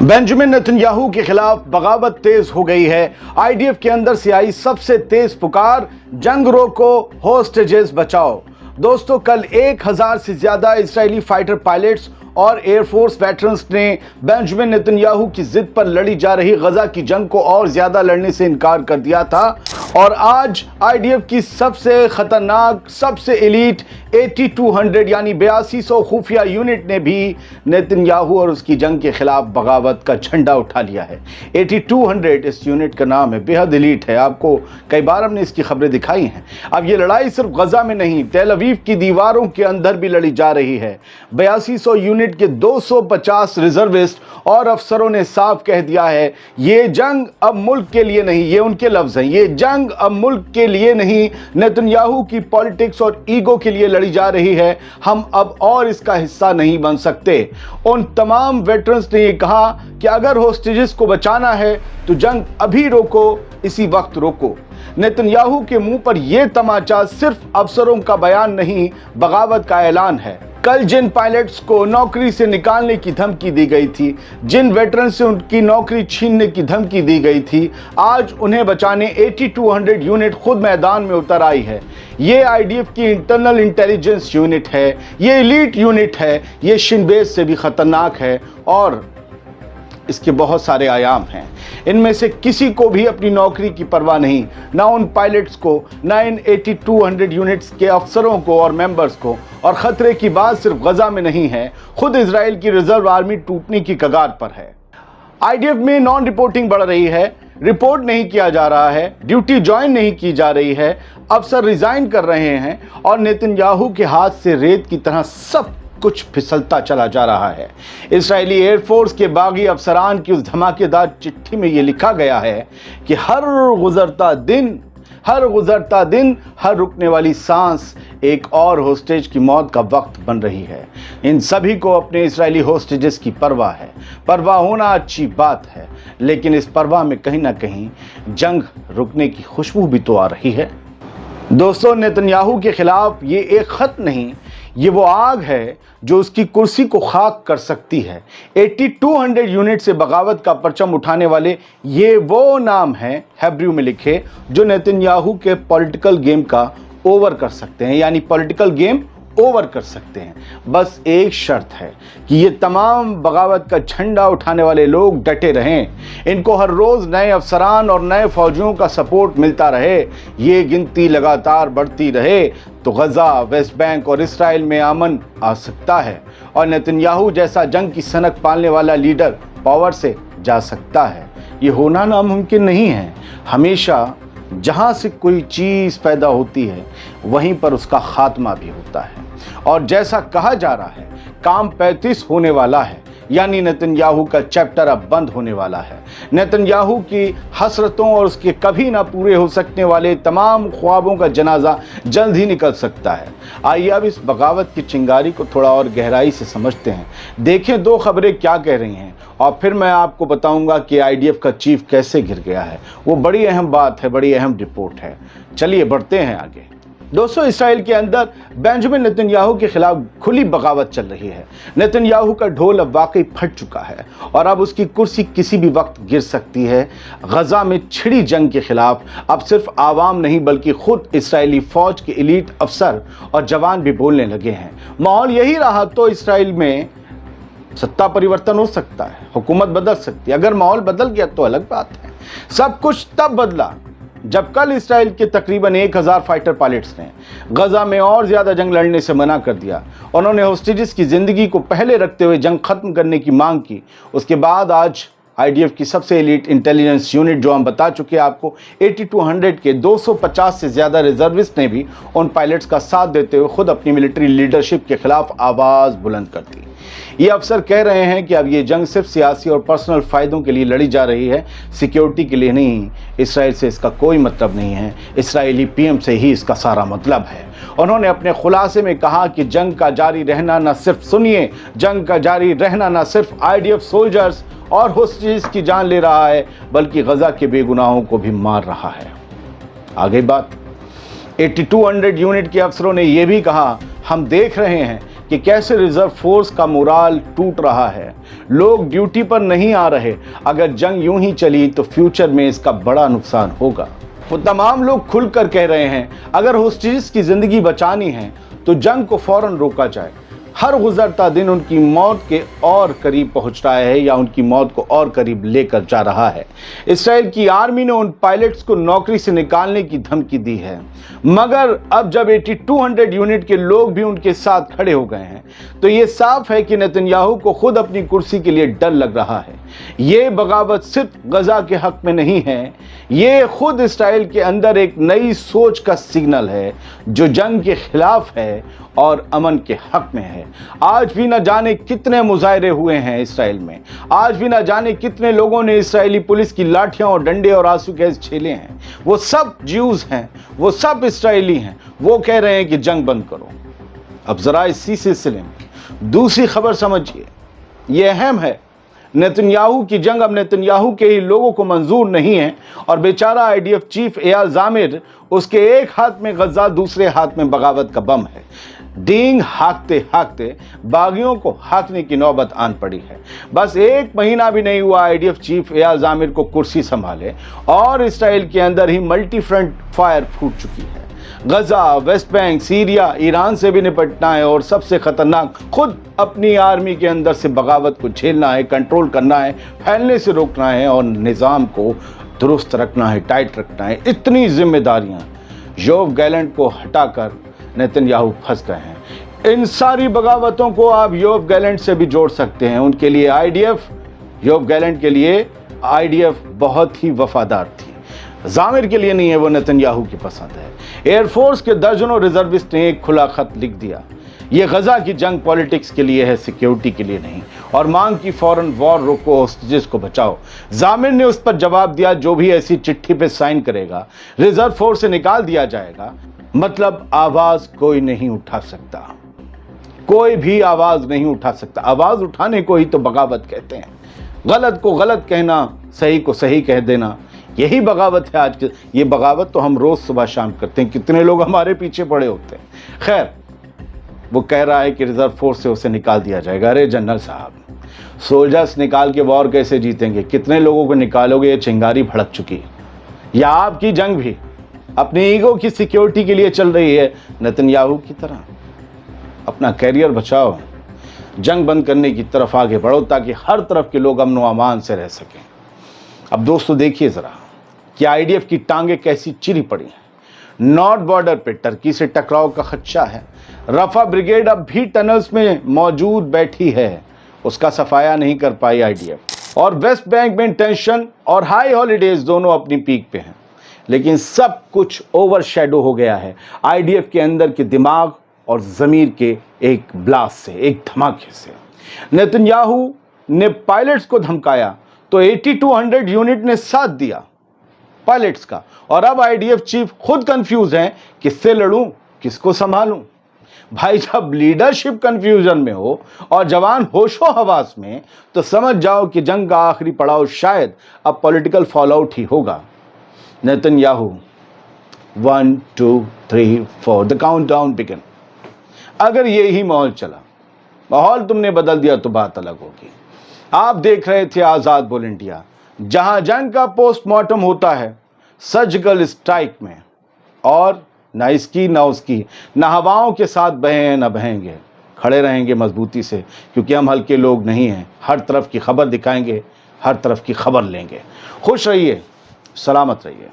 Benjamin Netanyahu के खिलाफ बगावत तेज हो गई है। आईडीएफ के अंदर से आई सबसे तेज पुकार, जंग रोको, होस्टेजेस बचाओ। दोस्तों, कल 1000 से ज्यादा इजरायली फाइटर पायलट्स और एयरफोर्स वेटरन्स ने बेंजामिन नेतन्याहू की जिद पर लड़ी जा रही गजा की जंग को और ज्यादा लड़ने से इनकार कर दिया था। और आज आईडीएफ की सबसे खतरनाक, सबसे एलीट 8200 यानी 8200 खुफिया यूनिट ने भी नेतन्याहू और उसकी जंग के खिलाफ बगावत का झंडा उठा लिया है। 8200 इस यूनिट का नाम है, बेहद एलीट है। आपको कई बार हमने इसकी खबरें दिखाई हैं। अब ये लड़ाई सिर्फ गजा में नहीं, तेल अवीव की दीवारों के अंदर भी लड़ी जा रही है। 8200 यूनिट के 250 रिजर्विस्ट और अफसरों ने साफ कह दिया है, ये जंग अब मुल्क के लिए नहीं, ये उनके लफ्ज हैं, ये जंग अब मुल्क के लिए नहीं, नेतन्याहू की पॉलिटिक्स और ईगो के लिए लड़ी जा रही है। हम अब और इसका हिस्सा नहीं बन सकते। उन तमाम वेटरन्स ने ये कहा कि अगर होस्टेजेस को बचाना है तो जंग अभी रोको, इसी वक्त रोको। नेतन्याहू के मुंह पर यह तमाचा सिर्फ अफसरों का बयान नहीं, बगावत का ऐलान है। कल जिन पायलट्स को नौकरी से निकालने की धमकी दी गई थी, जिन वेटरन से उनकी नौकरी छीनने की धमकी दी गई थी, आज उन्हें बचाने 8200 यूनिट खुद मैदान में उतर आई है। ये आईडीएफ की इंटरनल इंटेलिजेंस यूनिट है, ये एलीट यूनिट है, ये शिनबेज से भी खतरनाक है और इसके बहुत सारे आयाम हैं। इनमें से किसी को भी अपनी नौकरी की परवाह नहीं, ना उन पायलट्स को, ना इन 8200 यूनिट्स के अफसरों को और मेंबर्स को। और खतरे की बात सिर्फ गजा में नहीं है, खुद इजराइल की रिजर्व आर्मी टूटने की कगार पर है। आईडीएफ में नॉन रिपोर्टिंग बढ़ रही है, रिपोर्ट नहीं किया जा रहा है, ड्यूटी ज्वाइन नहीं की जा रही है, अफसर रिजाइन कर रहे हैं और नेतन्याहू के हाथ से रेत की तरह सब कुछ फिसलता चला जा रहा है। इजरायली एयरफोर्स के बागी अफसरान की उस धमाकेदार चिट्ठी में यह लिखा गया है कि हर गुजरता दिन, हर रुकने वाली सांस एक और होस्टेज की मौत का वक्त बन रही है। इन सभी को अपने इजरायली होस्टेजेस की परवाह है। परवाह होना अच्छी बात है, लेकिन इस परवाह में कहीं ना कहीं जंग रुकने की खुशबू भी तो आ रही है। दोस्तों, नेतन्याहू के खिलाफ ये एक खत नहीं, ये वो आग है जो उसकी कुर्सी को खाक कर सकती है। 8200 यूनिट से बगावत का परचम उठाने वाले ये वो नाम हैं, हेब्रू में लिखे, जो नेतन्याहू के पॉलिटिकल गेम का ओवर कर सकते हैं, यानी पॉलिटिकल गेम ओवर कर सकते हैं। बस एक शर्त है कि ये तमाम बगावत का झंडा उठाने वाले लोग डटे रहें, इनको हर रोज़ नए अफसरान और नए फौजियों का सपोर्ट मिलता रहे, ये गिनती लगातार बढ़ती रहे तो गजा, वेस्ट बैंक और इसराइल में अमन आ सकता है और नेतन्याहू जैसा जंग की सनक पालने वाला लीडर पावर से जा सकता है। ये होना नामुमकिन नहीं है। हमेशा जहाँ से कोई चीज़ पैदा होती है वहीं पर उसका खात्मा भी होता है। और जैसा कहा जा रहा है, काम 35 होने वाला है, यानी नेतन्याहू का चैप्टर अब बंद होने वाला है। नेतन्याहू की हसरतों और उसके कभी ना पूरे हो सकने वाले तमाम ख्वाबों का जनाजा जल्द ही निकल सकता है। आइए अब इस बगावत की चिंगारी को थोड़ा और गहराई से समझते हैं, देखें दो खबरें क्या कह रही हैं और फिर मैं आपको बताऊंगा कि आईडीएफ का चीफ कैसे गिर गया है। वो बड़ी अहम बात है, बड़ी अहम रिपोर्ट है। चलिए बढ़ते हैं आगे। दोस्तों, इसराइल के अंदर बेंजामिन नेतन्याहू के खिलाफ खुली बगावत चल रही है। नेतन्याहू का ढोल अब वाकई फट चुका है और अब उसकी कुर्सी किसी भी वक्त गिर सकती है। गजा में छिड़ी जंग के खिलाफ अब सिर्फ आवाम नहीं बल्कि खुद इसराइली फौज के एलीट अफसर और जवान भी बोलने लगे हैं। माहौल यही रहा तो इसराइल में सत्ता परिवर्तन हो सकता है, हुकूमत बदल सकती है। अगर माहौल बदल गया तो अलग बात है। सब कुछ तब बदला जब कल इसराइल के तकरीबन 1000 फाइटर पायलट्स ने गजा में और ज़्यादा जंग लड़ने से मना कर दिया। उन्होंने होस्टेजेस की ज़िंदगी को पहले रखते हुए जंग ख़त्म करने की मांग की। उसके बाद आज आईडीएफ की सबसे एलीट इंटेलिजेंस यूनिट, जो हम बता चुके हैं आपको, 8200 के 250 से ज़्यादा रिजर्विस्ट ने भी उन पायलट्स का साथ देते हुए खुद अपनी मिलिट्री लीडरशिप के खिलाफ आवाज़ बुलंद कर दी। ये अफसर कह रहे हैं कि अब ये जंग सिर्फ सियासी और पर्सनल फ़ायदों के लिए लड़ी जा रही है, सिक्योरिटी के लिए नहीं। इसराइल से इसका कोई मतलब नहीं है, इसराइली पीएम से ही इसका सारा मतलब है। उन्होंने अपने खुलासे में कहा कि जंग का जारी रहना न सिर्फ, सुनिए, जंग का जारी रहना न सिर्फ आईडीएफ सोल्जर्स और होस्टेजेस की जान ले रहा है, बल्कि गजा के बेगुनाहों को भी मार रहा है। आगे बात, 8200 यूनिट के अफसरों ने यह भी कहा, हम देख रहे हैं कि कैसे रिजर्व फोर्स का मोराल टूट रहा है, लोग ड्यूटी पर नहीं आ रहे। अगर जंग यूं ही चली तो फ्यूचर में इसका बड़ा नुकसान होगा। वो तमाम लोग खुलकर कह रहे हैं अगर होस्टेजेस की जिंदगी बचानी है तो जंग को फौरन रोका जाए। हर गुजरता दिन उनकी मौत के और करीब पहुंच रहा है या उनकी मौत को और करीब लेकर जा रहा है। इसराइल की आर्मी ने उन पायलट्स को नौकरी से निकालने की धमकी दी है, मगर अब जब 8200 यूनिट के लोग भी उनके साथ खड़े हो गए हैं तो ये साफ है कि नेतन्याहू को खुद अपनी कुर्सी के लिए डर लग रहा है। ये बगावत सिर्फ गजा के हक में नहीं है, ये खुद इसराइल के अंदर एक नई सोच का सिग्नल है जो जंग के खिलाफ है और अमन के हक में है। आज भी न जाने कितने मुजाहरे हुए हैं इसराइल में, आज भी न जाने कितने लोगों ने इसराइली पुलिस की लाठियां और डंडे और आंसू गैस झेले हैं। वो सब ज्यूज हैं, वो सब इसराइली हैं। वो कह रहे हैं कि जंग बंद करो। अब जरा इसी सिलसिले में दूसरी खबर समझिए, ये अहम है। नेतन्याहू की जंग अब नेतन्याहू के ही लोगों को मंजूर नहीं है और बेचारा आईडीएफ चीफ एयाल ज़ामिर, उसके एक हाथ में गजा दूसरे हाथ में बगावत का बम है। डींग हाँकते हाँकते बागियों को हाँकने की नौबत आन पड़ी है। बस एक महीना भी नहीं हुआ आईडीएफ चीफ एयाल ज़ामिर को कुर्सी संभाले और इसराइल के अंदर ही मल्टी फ्रंट फायर फूट चुकी है। गजा, वेस्ट बैंक, सीरिया, ईरान से भी निपटना है और सबसे खतरनाक खुद अपनी आर्मी के अंदर से बगावत को झेलना है, कंट्रोल करना है, फैलने से रोकना है और निज़ाम को दुरुस्त रखना है, टाइट रखना है। इतनी जिम्मेदारियां योव गैलेंट को हटाकर नेतन्याहू फंस गए हैं। इन सारी बगावतों को आप योव गैलेंट से भी जोड़ सकते हैं। उनके लिए आईडीएफ, योव गैलेंट के लिए आईडीएफ बहुत ही वफादार थी। ज़ामिर के लिए नहीं है, वो नेतन्याहू की पसंद है। एयरफोर्स के दर्जनों रिजर्विस्ट ने एक खुला खत लिख दिया, ये गजा की जंग पॉलिटिक्स के लिए है, सिक्योरिटी के लिए नहीं, और मांग की फौरन वॉर रोको, होस्टेजेस को बचाओ। ज़ामिर ने उस पर जवाब दिया, जो भी ऐसी चिट्ठी पे साइन करेगा रिजर्व फोर्स से निकाल दिया जाएगा। मतलब आवाज कोई नहीं उठा सकता, कोई भी आवाज नहीं उठा सकता। आवाज उठाने को ही तो बगावत कहते हैं। गलत को गलत कहना, सही को सही कह देना, यही बगावत है आज के। ये बगावत तो हम रोज सुबह शाम करते हैं, कितने लोग हमारे पीछे पड़े होते हैं। खैर, वो कह रहा है कि रिजर्व फोर्स से उसे निकाल दिया जाएगा। अरे जनरल साहब, सोल्जर्स निकाल के वॉर कैसे जीतेंगे? कितने लोगों को निकालोगे? ये चिंगारी भड़क चुकी। या आपकी जंग भी अपनी ईगो की सिक्योरिटी के लिए चल रही है नेतन्याहू की तरह? अपना कैरियर बचाओ, जंग बंद करने की तरफ आगे बढ़ो ताकि हर तरफ के लोग अमन व अमान से रह सकें। अब दोस्तों देखिए जरा कि आईडीएफ की टांगे कैसी चिरी पड़ी हैं। नॉर्थ बॉर्डर पे टर्की से टकराव का खदशा है। रफा ब्रिगेड अब भी टनल्स में मौजूद बैठी है, उसका सफाया नहीं कर पाई आईडीएफ। और वेस्ट बैंक में टेंशन और हाई हॉलीडेज दोनों अपनी पीक पे हैं। लेकिन सब कुछ ओवरशैडो हो गया है आईडीएफ के अंदर के दिमाग और ज़मीर के एक ब्लास्ट से, एक धमाके से। नेतन्याहू ने पायलट्स को धमकाया तो 8200 यूनिट ने साथ दिया पायलट्स का, और अब आईडीएफ चीफ खुद कंफ्यूज हैं, किससे लड़ूं, किसको संभालूं। भाई, जब लीडरशिप कंफ्यूजन में हो और जवान होशो हवास में, तो समझ जाओ कि जंग का आखिरी पड़ाव शायद अब पॉलिटिकल फॉलआउट ही होगा। Netanyahu 1 2 3 4 the countdown begin. अगर ये ही माहौल चला, माहौल तुमने बदल दिया तो बात अलग होगी। आप देख रहे थे आज़ाद बोल इंडिया, जहां जंग का पोस्टमार्टम होता है सर्जिकल स्ट्राइक में, और ना इसकी ना उसकी, ना हवाओं के साथ बहे हैं ना बहेंगे। खड़े रहेंगे मजबूती से, क्योंकि हम हल्के लोग नहीं हैं। हर तरफ की खबर दिखाएंगे, हर तरफ की खबर लेंगे। खुश रहिए, सलामत रहिए।